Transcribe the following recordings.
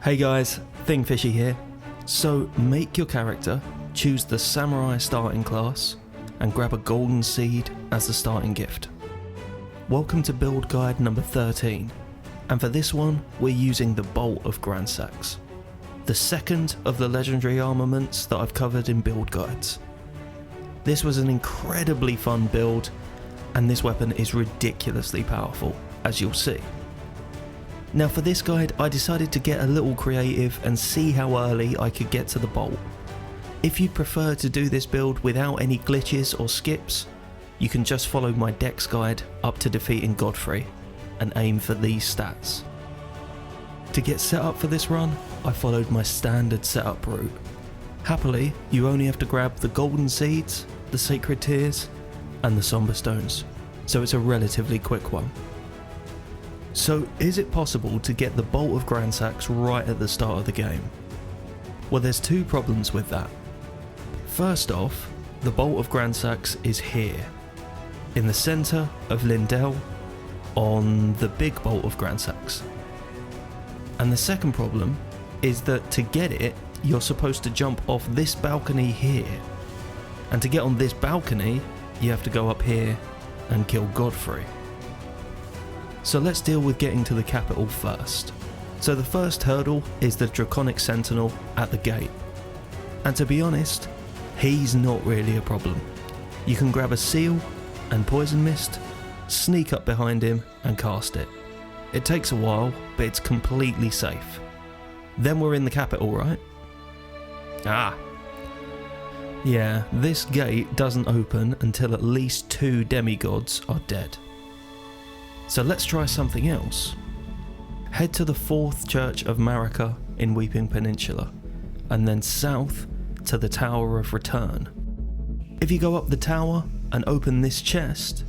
Hey guys, Thingfishy here. So make your character, choose the Samurai starting class, and grab a golden seed as the starting gift. Welcome to build guide number 13, and for this one we're using the Bolt of Gransax, the second of the legendary armaments that I've covered in build guides. This was an incredibly fun build, and this weapon is ridiculously powerful, as you'll see. Now for this guide I decided to get a little creative and see how early I could get to the bolt. If you'd prefer to do this build without any glitches or skips, you can just follow my dex guide up to defeating Godfrey and aim for these stats. To get set up for this run, I followed my standard setup route. Happily, you only have to grab the golden seeds, the sacred tears, and the somber stones, so it's a relatively quick one. So is it possible to get the Bolt of Gransax right at the start of the game? Well, there's two problems with that. First off, the Bolt of Gransax is here, in the centre of Lindell, on the big Bolt of Gransax. And the second problem is that to get it, you're supposed to jump off this balcony here. And to get on this balcony, you have to go up here and kill Godfrey. So let's deal with getting to the capital first. So the first hurdle is the Draconic Sentinel at the gate. And to be honest, he's not really a problem. You can grab a seal and poison mist, sneak up behind him and cast it. It takes a while, but it's completely safe. Then we're in the capital, right? Yeah, this gate doesn't open until at least 2 demigods are dead. So let's try something else. Head to the 4th Church of Marika in Weeping Peninsula, and then south to the Tower of Return. If you go up the tower and open this chest,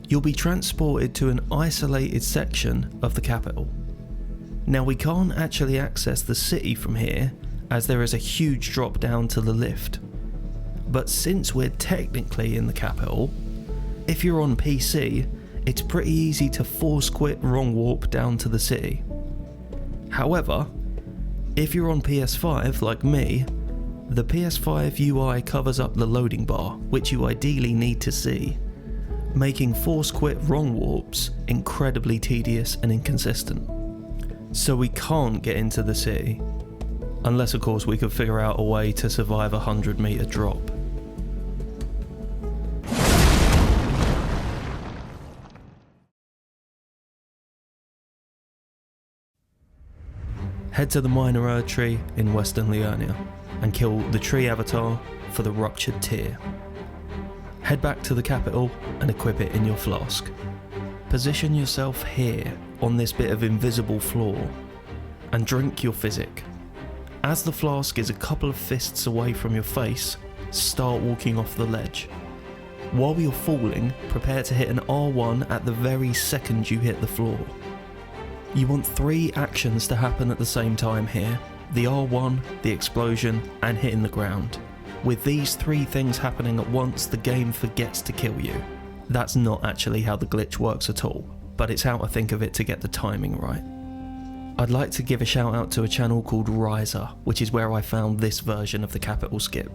you'll be transported to an isolated section of the capital. Now we can't actually access the city from here, as there is a huge drop down to the lift. But since we're technically in the capital, if you're on PC, it's pretty easy to force quit wrong warp down to the city. However, if you're on PS5 like me, the PS5 UI covers up the loading bar, which you ideally need to see, making force quit wrong warps incredibly tedious and inconsistent. So we can't get into the city, unless of course we could figure out a way to survive a 100-meter drop. Head to the Minor Erd tree in Western Liurnia and kill the tree avatar for the Ruptured Tear. Head back to the capital and equip it in your flask. Position yourself here on this bit of invisible floor and drink your physic. As the flask is a couple of fists away from your face, start walking off the ledge. While you're falling, prepare to hit an R1 at the very second you hit the floor. You want 3 actions to happen at the same time here: the R1, the explosion, and hitting the ground. With these 3 things happening at once, the game forgets to kill you. That's not actually how the glitch works at all, but it's how to think of it to get the timing right. I'd like to give a shout out to a channel called Riser, which is where I found this version of the capital skip.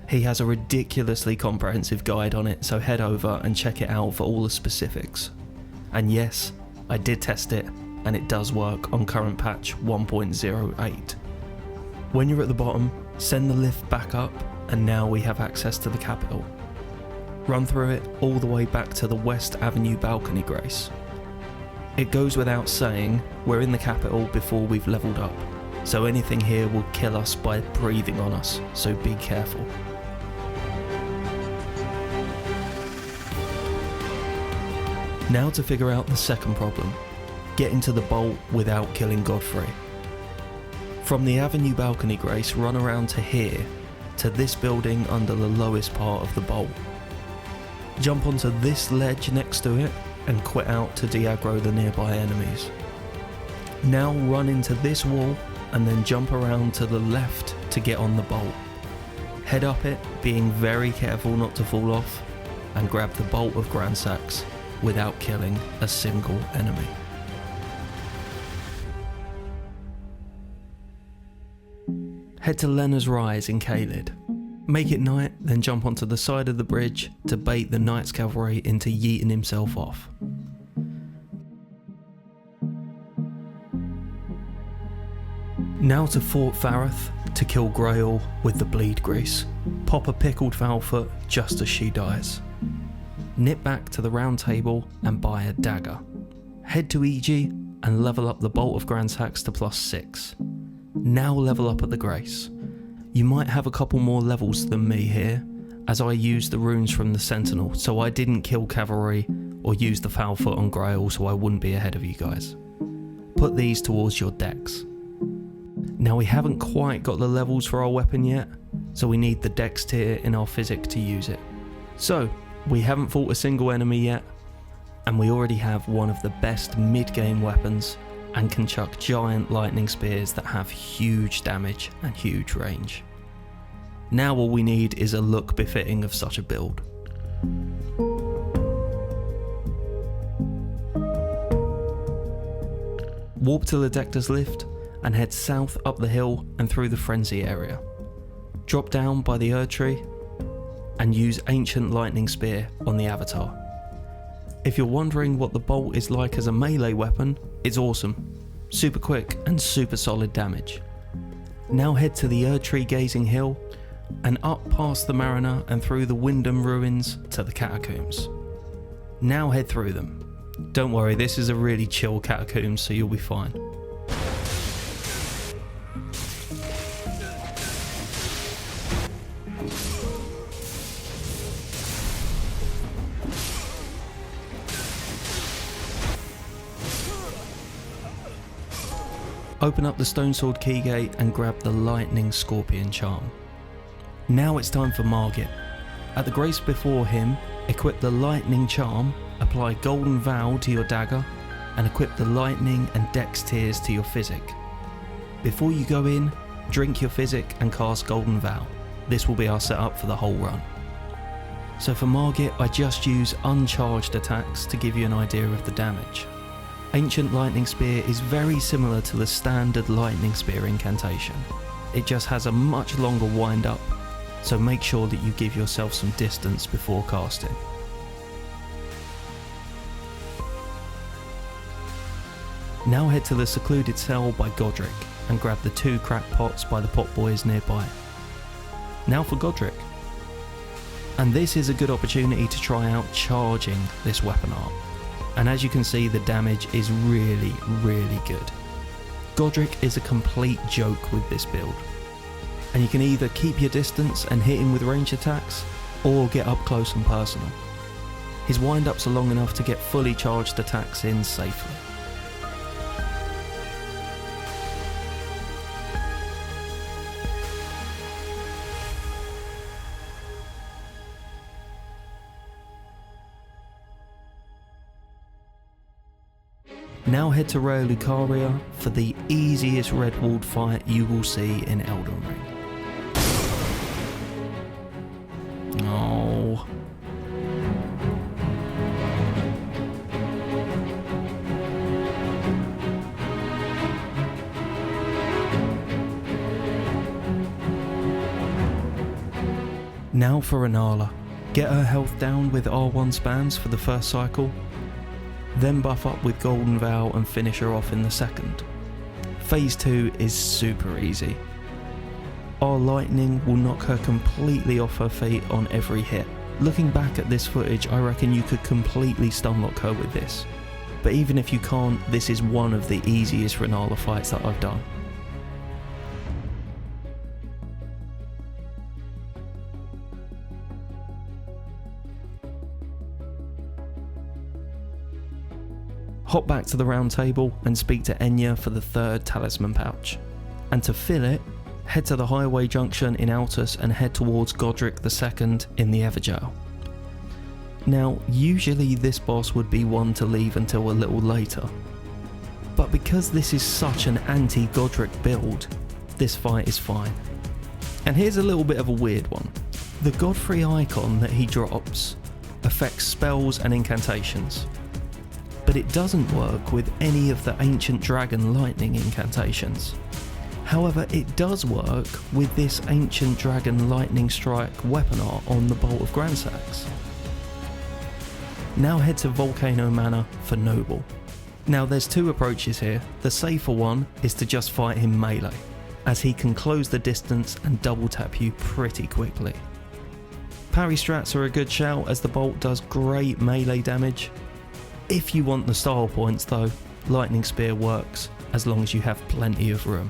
He has a ridiculously comprehensive guide on it, so head over and check it out for all the specifics. And yes, I did test it, and it does work on current patch 1.08. When you're at the bottom, send the lift back up, and now we have access to the capital. Run through it all the way back to the West Avenue balcony grace. It goes without saying, we're in the capital before we've leveled up, so anything here will kill us by breathing on us, so be careful. Now to figure out the second problem: getting to the bolt without killing Godfrey. From the Avenue balcony grace, run around to here, to this building under the lowest part of the bolt. Jump onto this ledge next to it and quit out to de-aggro the nearby enemies. Now run into this wall and then jump around to the left to get on the bolt. Head up it, being very careful not to fall off, and grab the Bolt of Gransax without killing a single enemy. head to Lena's Rise in Caelid. Make it night, then jump onto the side of the bridge to bait the Knight's Cavalry into yeeting himself off. Now to Fort Fareth to kill Grail with the bleed grease. Pop a pickled Foulfoot just as she dies. Nip back to the round table and buy a dagger. Head to EG and level up the Bolt of Gransax to +6. Now level up at the Grace. You might have a couple more levels than me here, as I used the runes from the Sentinel, so I didn't kill Cavalry or use the Foulfoot on Grail, so I wouldn't be ahead of you guys. Put these towards your dex. Now we haven't quite got the levels for our weapon yet, so we need the dex tier in our physic to use it. So, we haven't fought a single enemy yet, and we already have one of the best mid-game weapons and can chuck giant lightning spears that have huge damage and huge range. Now all we need is a look befitting of such a build. Warp to the Ledector's Lift and head south up the hill and through the Frenzy area. Drop down by the Erdtree and use Ancient Lightning Spear on the Avatar. If you're wondering what the bolt is like as a melee weapon, it's awesome. Super quick and super solid damage. Now head to the Erdtree Gazing Hill and up past the Mariner and through the Wyndham Ruins to the Catacombs. Now head through them. Don't worry, this is a really chill catacomb, so you'll be fine. Open up the Stone Sword Keygate and grab the Lightning Scorpion Charm. Now it's time for Margit. At the Grace before him, equip the Lightning Charm, apply Golden Vow to your dagger, and equip the Lightning and Dex tiers to your physic. Before you go in, drink your physic and cast Golden Vow. This will be our setup for the whole run. So for Margit, I just use uncharged attacks to give you an idea of the damage. Ancient Lightning Spear is very similar to the standard Lightning Spear incantation. It just has a much longer wind up, so make sure that you give yourself some distance before casting. Now head to the secluded cell by Godric and grab the 2 crack pots by the pot boys nearby. Now for Godric. And this is a good opportunity to try out charging this weapon art. And as you can see, the damage is really, really good. Godric is a complete joke with this build. And you can either keep your distance and hit him with range attacks, or get up close and personal. His wind-ups are long enough to get fully charged attacks in safely. Now head to Raya Lucaria for the easiest red walled fight you will see in Elden Ring. Oh. Now for Renala. Get her health down with R1 spams for the first cycle, then buff up with Golden Vow and finish her off in the second. Phase 2 is super easy. Our lightning will knock her completely off her feet on every hit. Looking back at this footage, I reckon you could completely stunlock her with this. But even if you can't, this is one of the easiest Renala fights that I've done. Hop back to the round table and speak to Enya for the 3rd talisman pouch. And to fill it, head to the highway junction in Altus and head towards Godric II in the Everjail. Now, usually this boss would be one to leave until a little later, but because this is such an anti-Godric build, this fight is fine. And here's a little bit of a weird one. The Godfrey icon that he drops affects spells and incantations, but it doesn't work with any of the Ancient Dragon lightning incantations. However, it does work with this ancient dragon lightning strike weapon art on the Bolt of Gransax. Now head to Volcano Manor for Noble. Now there's two approaches here. The safer one is to just fight him melee, as he can close the distance and double tap you pretty quickly. Parry strats are a good shout as the bolt does great melee damage. If you want the style points though, Lightning Spear works as long as you have plenty of room.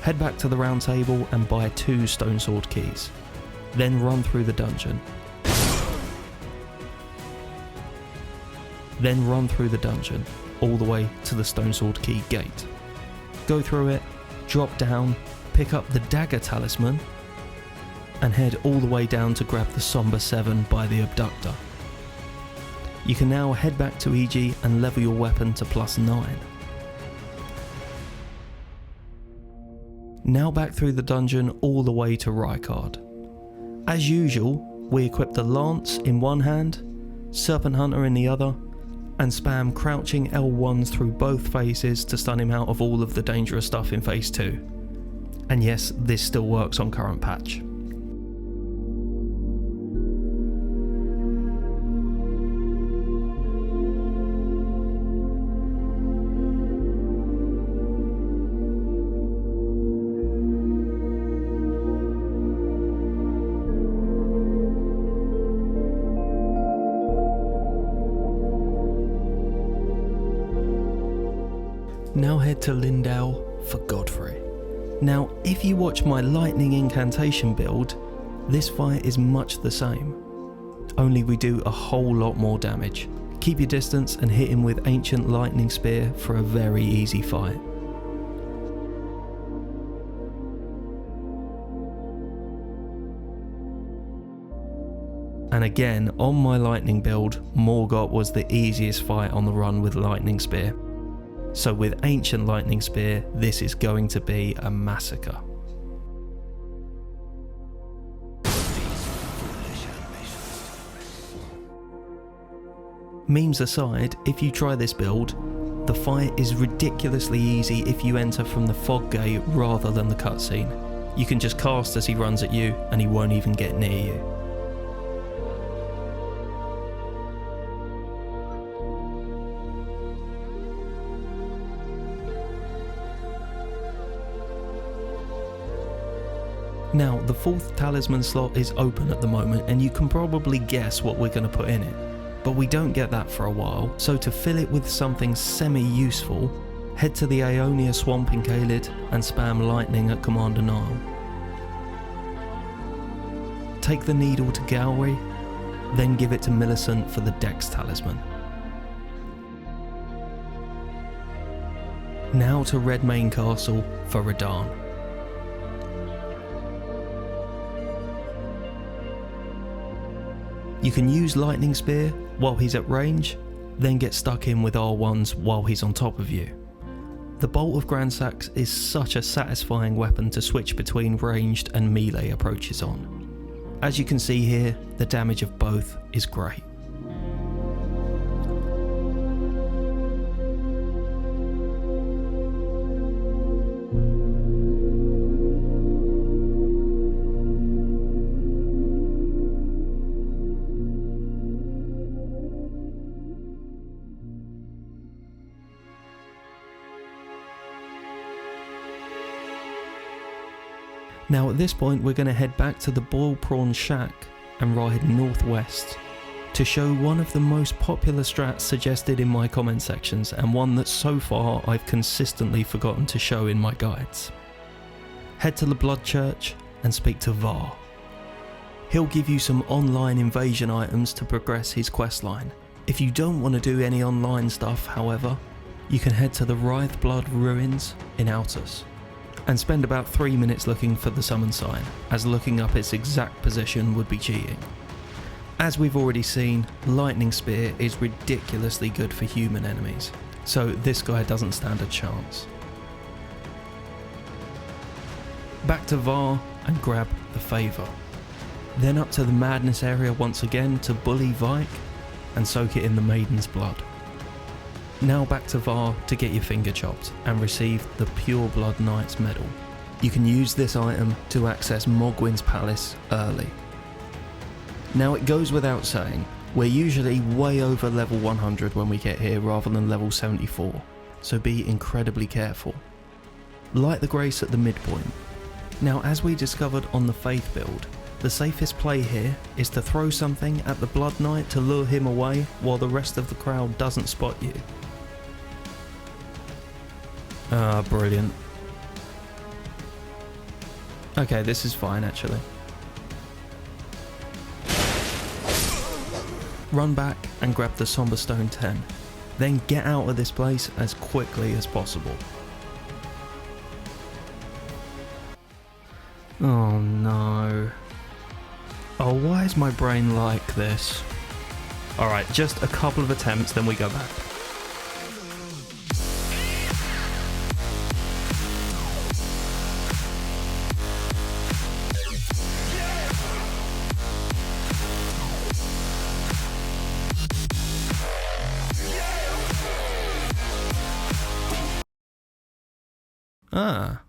Head back to the round table and buy 2 stone sword keys. Then run through the dungeon. All the way to the stone sword key gate. Go through it, drop down, pick up the dagger talisman, and head all the way down to grab the Somber 7 by the abductor. You can now head back to EG and level your weapon to +9. Now back through the dungeon all the way to Rykard. As usual, we equip the lance in one hand, Serpent Hunter in the other, and spam crouching L1s through both phases to stun him out of all of the dangerous stuff in phase 2. And yes, this still works on current patch. Now head to Lindau for Godfrey. Now, if you watch my lightning incantation build, this fight is much the same. Only we do a whole lot more damage. Keep your distance and hit him with Ancient Lightning Spear for a very easy fight. And again, on my lightning build, Morgott was the easiest fight on the run with Lightning Spear. So with Ancient Lightning Spear, this is going to be a massacre. Memes aside, if you try this build, the fight is ridiculously easy if you enter from the fog gate rather than the cutscene. You can just cast as he runs at you and he won't even get near you. Now, the 4th talisman slot is open at the moment and you can probably guess what we're going to put in it, but we don't get that for a while, so to fill it with something semi-useful, head to the Aeonia Swamp in Caelid and spam lightning at Commander Nile. Take the needle to Galway, then give it to Millicent for the Dex talisman. Now to Redmane Castle for Radahn. You can use Lightning Spear while he's at range, then get stuck in with R1s while he's on top of you. The Bolt of Gransax is such a satisfying weapon to switch between ranged and melee approaches on. As you can see here, the damage of both is great. Now at this point we're going to head back to the Boil Prawn Shack and ride northwest to show one of the most popular strats suggested in my comment sections and one that so far I've consistently forgotten to show in my guides. Head to the Blood Church and speak to Var. He'll give you some online invasion items to progress his questline. If you don't want to do any online stuff, however, you can head to the Writhe Blood Ruins in Altus and spend about 3 minutes looking for the summon sign, as looking up its exact position would be cheating. As we've already seen, Lightning Spear is ridiculously good for human enemies, so this guy doesn't stand a chance. Back to Var and grab the Favour. Then up to the Madness area once again to bully Vike and soak it in the Maiden's blood. Now back to Var to get your finger chopped and receive the Pure Blood Knight's medal. You can use this item to access Mogwyn's palace early. Now it goes without saying, we're usually way over level 100 when we get here rather than level 74, so be incredibly careful. Light the Grace at the midpoint. Now as we discovered on the Faith build, the safest play here is to throw something at the Blood Knight to lure him away while the rest of the crowd doesn't spot you. Ah, brilliant. Okay, this is fine actually. Run back and grab the Somber Stone 10, then get out of this place as quickly as possible. Oh no. Oh, why is my brain like this? Alright, just a couple of attempts, then we go back. Ah.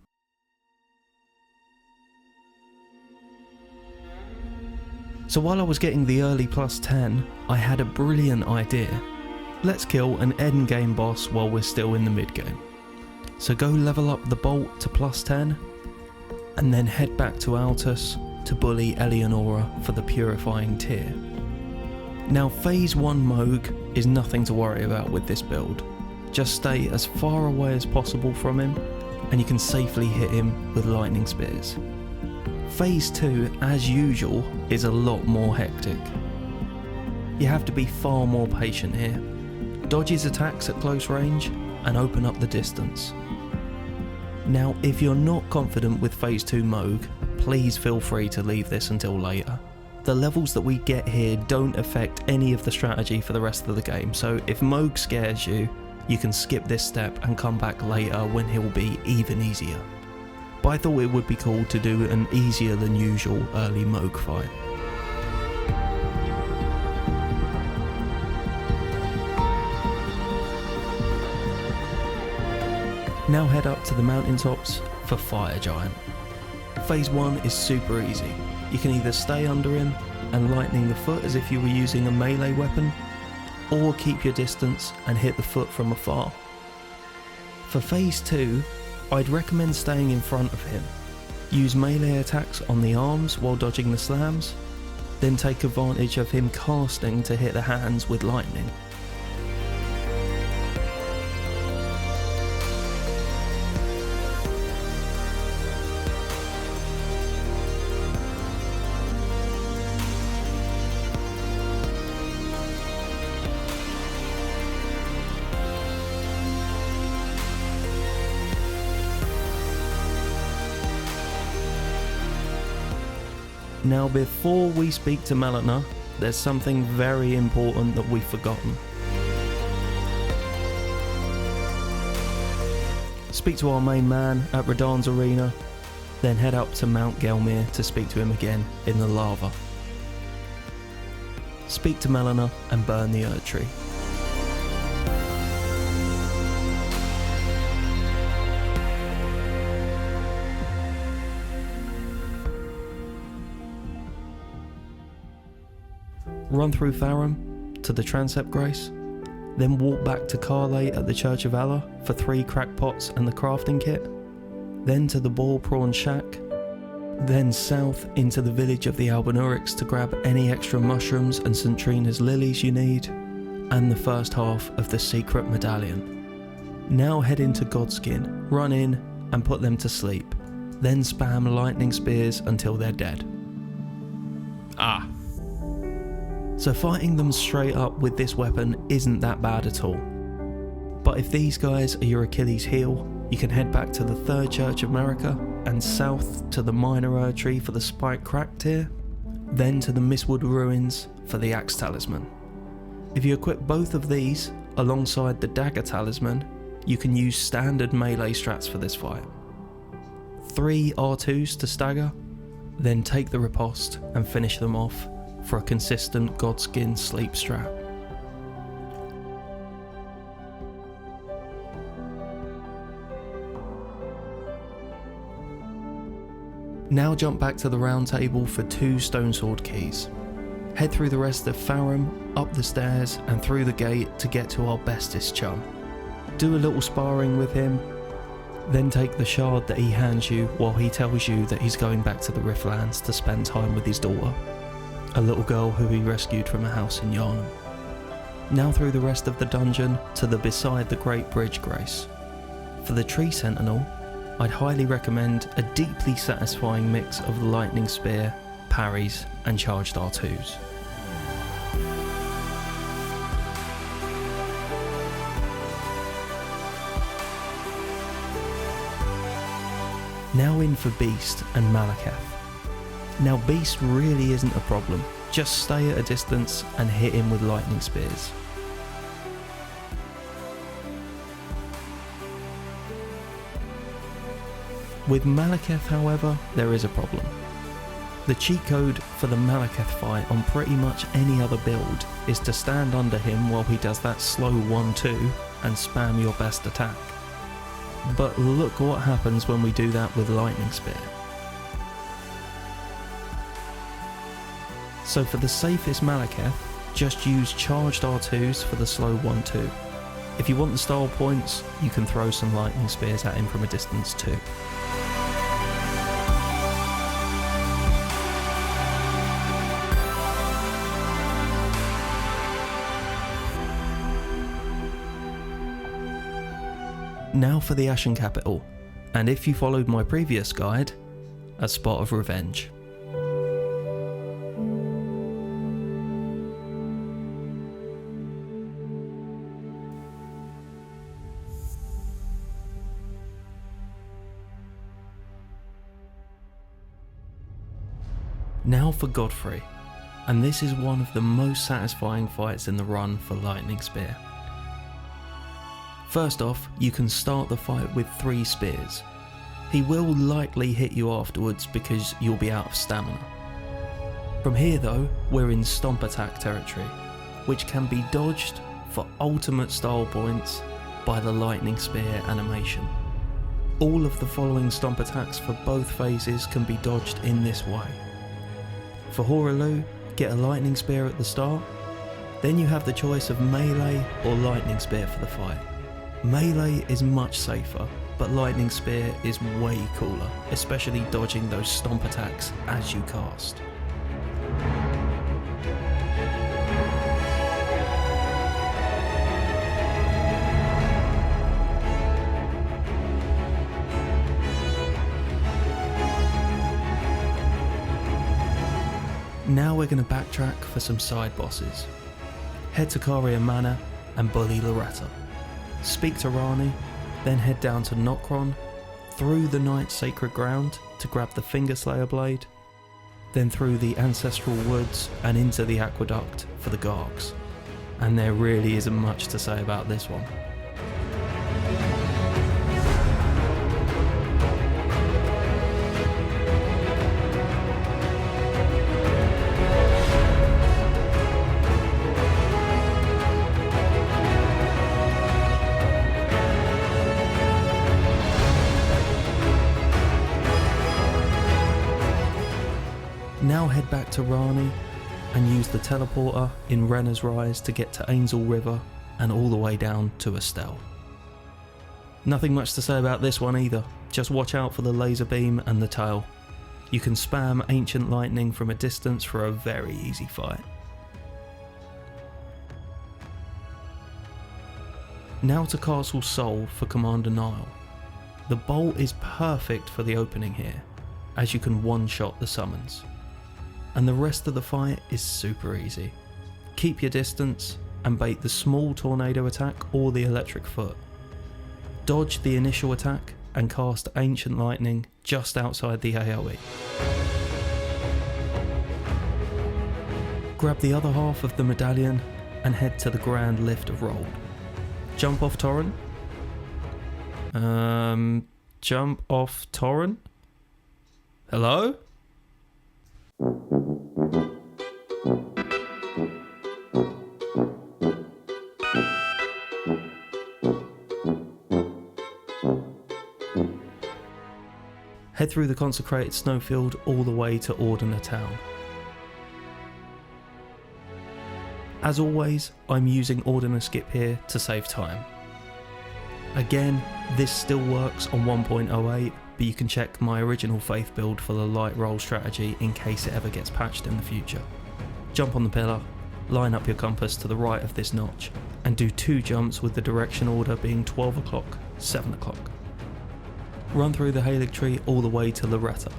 So while I was getting the early plus 10, I had a brilliant idea. Let's kill an endgame boss while we're still in the mid-game. So go level up the Bolt to plus 10, and then head back to Altus to bully Eleonora for the purifying tier. Now phase 1 Moog is nothing to worry about with this build. Just stay as far away as possible from him, and you can safely hit him with lightning spears. Phase 2, as usual, is a lot more hectic. You have to be far more patient here. Dodge his attacks at close range and open up the distance. Now, if you're not confident with Phase 2 Moog, please feel free to leave this until later. The levels that we get here don't affect any of the strategy for the rest of the game, so if Moog scares you, you can skip this step and come back later when he'll be even easier. But I thought it would be cool to do an easier than usual early Moog fight. Now head up to the mountaintops for Fire Giant. Phase 1 is super easy. You can either stay under him and lightning the foot as if you were using a melee weapon, or keep your distance and hit the foot from afar. For Phase 2, I'd recommend staying in front of him. Use melee attacks on the arms while dodging the slams, then take advantage of him casting to hit the hands with lightning. Now before we speak to Melina, there's something very important that we've forgotten. Speak to our main man at Radahn's arena, then head up to Mount Gelmir to speak to him again in the lava. Speak to Melina and burn the Erd Tree. Run through Faram to the Transept Grace, then walk back to Carlate at the Church of Allah for 3 crack pots and the crafting kit, then to the Boar Prawn Shack, then south into the village of the Albinaurics to grab any extra mushrooms and St. Trina's lilies you need, and the first half of the secret medallion. Now head into Godskin, run in and put them to sleep, then spam lightning spears until they're dead. Ah. So fighting them straight up with this weapon isn't that bad at all. But if these guys are your Achilles heel, you can head back to the 3rd Church of Marika and south to the Minor Erd Tree for the Spike Crack tier, then to the Mistwood Ruins for the Axe Talisman. If you equip both of these alongside the Dagger Talisman, you can use standard melee strats for this fight. 3 R2s to stagger, then take the riposte and finish them off for a consistent Godskin sleep strat. Now jump back to the round table for 2 stone sword keys. Head through the rest of Faram, up the stairs and through the gate to get to our bestest chum. Do a little sparring with him, then take the shard that he hands you while he tells you that he's going back to the Riftlands to spend time with his daughter, a little girl who he rescued from a house in Yarnum. Now through the rest of the dungeon to the beside the Great Bridge Grace. For the Tree Sentinel, I'd highly recommend a deeply satisfying mix of the Lightning Spear, parries and charged R2s. Now in for Beast and Malekith. Now Beast really isn't a problem, just stay at a distance and hit him with lightning spears. With Malekith, however, there is a problem. The cheat code for the Malekith fight on pretty much any other build is to stand under him while he does that slow 1-2 and spam your best attack. But look what happens when we do that with Lightning Spear. So for the safest Malekith, just use charged R2s for the slow 1-2. If you want the style points, you can throw some Lightning Spears at him from a distance too. Now for the Ashen Capital, and if you followed my previous guide, a spot of revenge. Now for Godfrey, and this is one of the most satisfying fights in the run for Lightning Spear. First off, you can start the fight with 3 spears. He will likely hit you afterwards because you'll be out of stamina. From here though, we're in stomp attack territory, which can be dodged for ultimate style points by the Lightning Spear animation. All of the following stomp attacks for both phases can be dodged in this way. For Hoaraloo, get a Lightning Spear at the start, then you have the choice of melee or Lightning Spear for the fight. Melee is much safer, but Lightning Spear is way cooler, especially dodging those stomp attacks as you cast. Now we're going to backtrack for some side bosses. Head to Caria Manor and bully Loretta. Speak to Rani, then head down to Nokron, through the Knight's Sacred Ground to grab the Fingerslayer Blade, then through the Ancestral Woods and into the Aqueduct for the Gargs. And there really isn't much to say about this one. Now head back to Rani and use the teleporter in Renner's Rise to get to Ainsel River and all the way down to Estelle. Nothing much to say about this one either, just watch out for the laser beam and the tail. You can spam Ancient Lightning from a distance for a very easy fight. Now to Castle Sol for Commander Nile. The Bolt is perfect for the opening here, as you can one-shot the summons. And the rest of the fight is super easy. Keep your distance and bait the small tornado attack or the electric foot. Dodge the initial attack and cast Ancient Lightning just outside the AoE. Grab the other half of the medallion and head to the Grand Lift of Rold. Jump off Torrent? Jump off Torrent? Hello? Head through the consecrated snowfield all the way to Ordina town. As always, I'm using Ordina skip here to save time. Again, this still works on 1.08, but you can check my original faith build for the light roll strategy in case it ever gets patched in the future. Jump on the pillar, line up your compass to the right of this notch, and do 2 jumps with the direction order being 12 o'clock, 7 o'clock. Run through the Halig tree all the way to Loretta.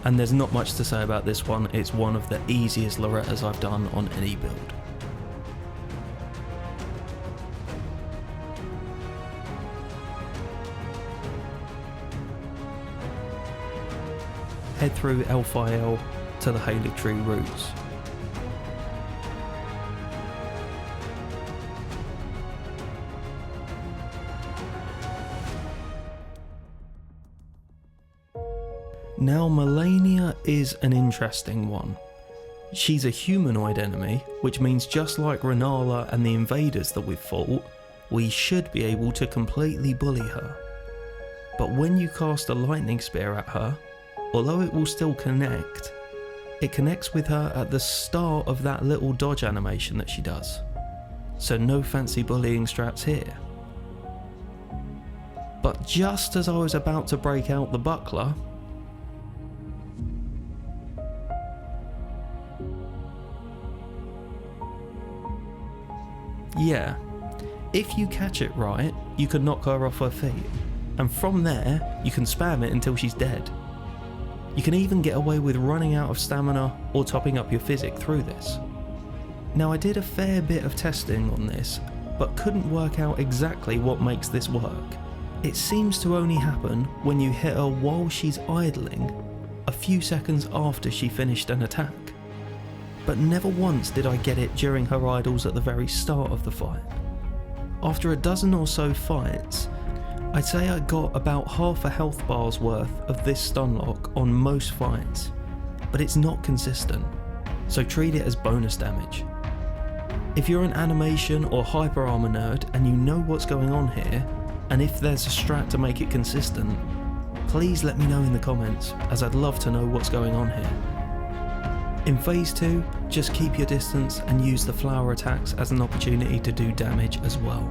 And there's not much to say about this one, it's one of the easiest Lorettas I've done on any build. Head through Elfile to the Halig tree roots. Now Melania is an interesting one. She's a humanoid enemy, which means just like Renala and the invaders that we've fought, we should be able to completely bully her. But when you cast a lightning spear at her, although it will still connect, it connects with her at the start of that little dodge animation that she does. So no fancy bullying strats here. But just as I was about to break out the buckler, yeah, if you catch it right, you can knock her off her feet, and from there, you can spam it until she's dead. You can even get away with running out of stamina or topping up your physic through this. Now I did a fair bit of testing on this, but couldn't work out exactly what makes this work. It seems to only happen when you hit her while she's idling, a few seconds after she finished an attack. But never once did I get it during her idles at the very start of the fight. After a dozen or so fights, I'd say I got about half a health bar's worth of this stun lock on most fights, but it's not consistent, so treat it as bonus damage. If you're an animation or hyper armor nerd and you know what's going on here, and if there's a strat to make it consistent, please let me know in the comments, as I'd love to know what's going on here. In phase 2, just keep your distance and use the flower attacks as an opportunity to do damage as well.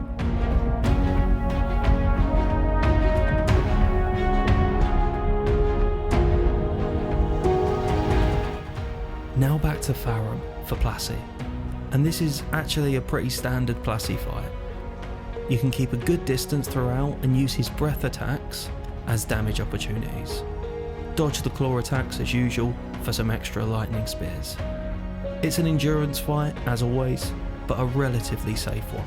Now back to Faram for Plassey, and this is actually a pretty standard Plassey fight. You can keep a good distance throughout and use his breath attacks as damage opportunities. Dodge the claw attacks as usual for some extra lightning spears. It's an endurance fight as always, but a relatively safe one.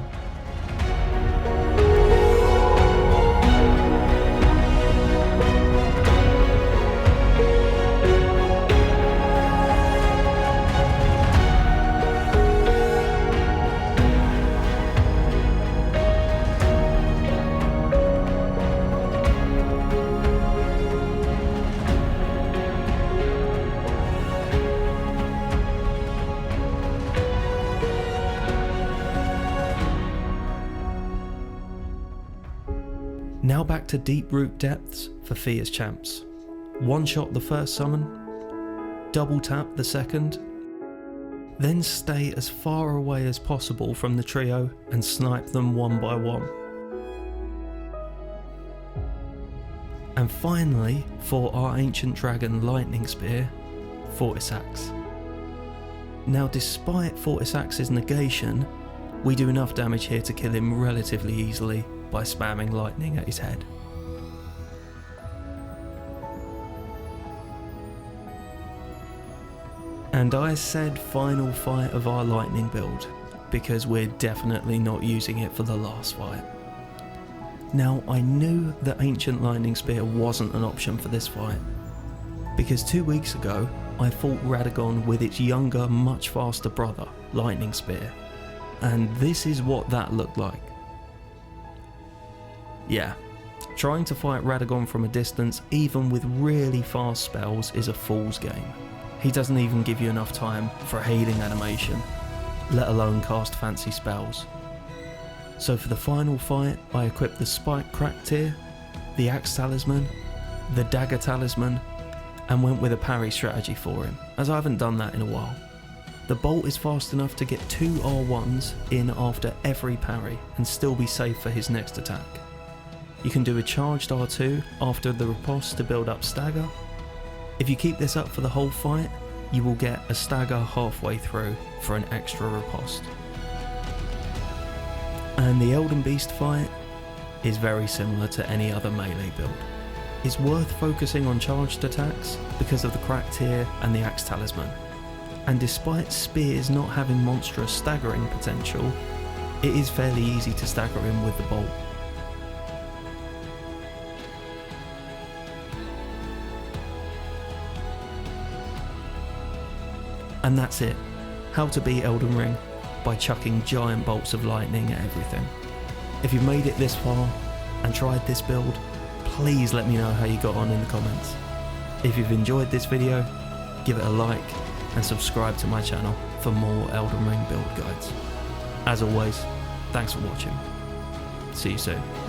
Now back to Deep Root Depths for Fia's champs. One shot the first summon, double tap the second, then stay as far away as possible from the trio and snipe them one by one. And finally, for our ancient dragon lightning spear, Fortisax. Now despite Fortisax's negation, we do enough damage here to kill him relatively easily by spamming lightning at his head. And I said final fight of our lightning build, because we're definitely not using it for the last fight. Now I knew that Ancient Lightning Spear wasn't an option for this fight, because 2 weeks ago I fought Radagon with its younger, much faster brother, Lightning Spear, and this is what that looked like. Yeah, trying to fight Radagon from a distance, even with really fast spells, is a fool's game. He doesn't even give you enough time for a healing animation, let alone cast fancy spells. So for the final fight, I equipped the Spike Crack tier, the Axe Talisman, the dagger talisman, and went with a parry strategy for him, as I haven't done that in a while. The bolt is fast enough to get 2 R1s in after every parry and still be safe for his next attack. You can do a charged R2 after the riposte to build up stagger. If you keep this up for the whole fight, you will get a stagger halfway through for an extra riposte. And the Elden Beast fight is very similar to any other melee build. It's worth focusing on charged attacks because of the cracked here and the axe talisman. And despite spears not having monstrous staggering potential, it is fairly easy to stagger him with the bolt. And that's it. How to beat Elden Ring by chucking giant bolts of lightning at everything. If you've made it this far and tried this build, please let me know how you got on in the comments. If you've enjoyed this video, give it a like and subscribe to my channel for more Elden Ring build guides. As always, thanks for watching. See you soon.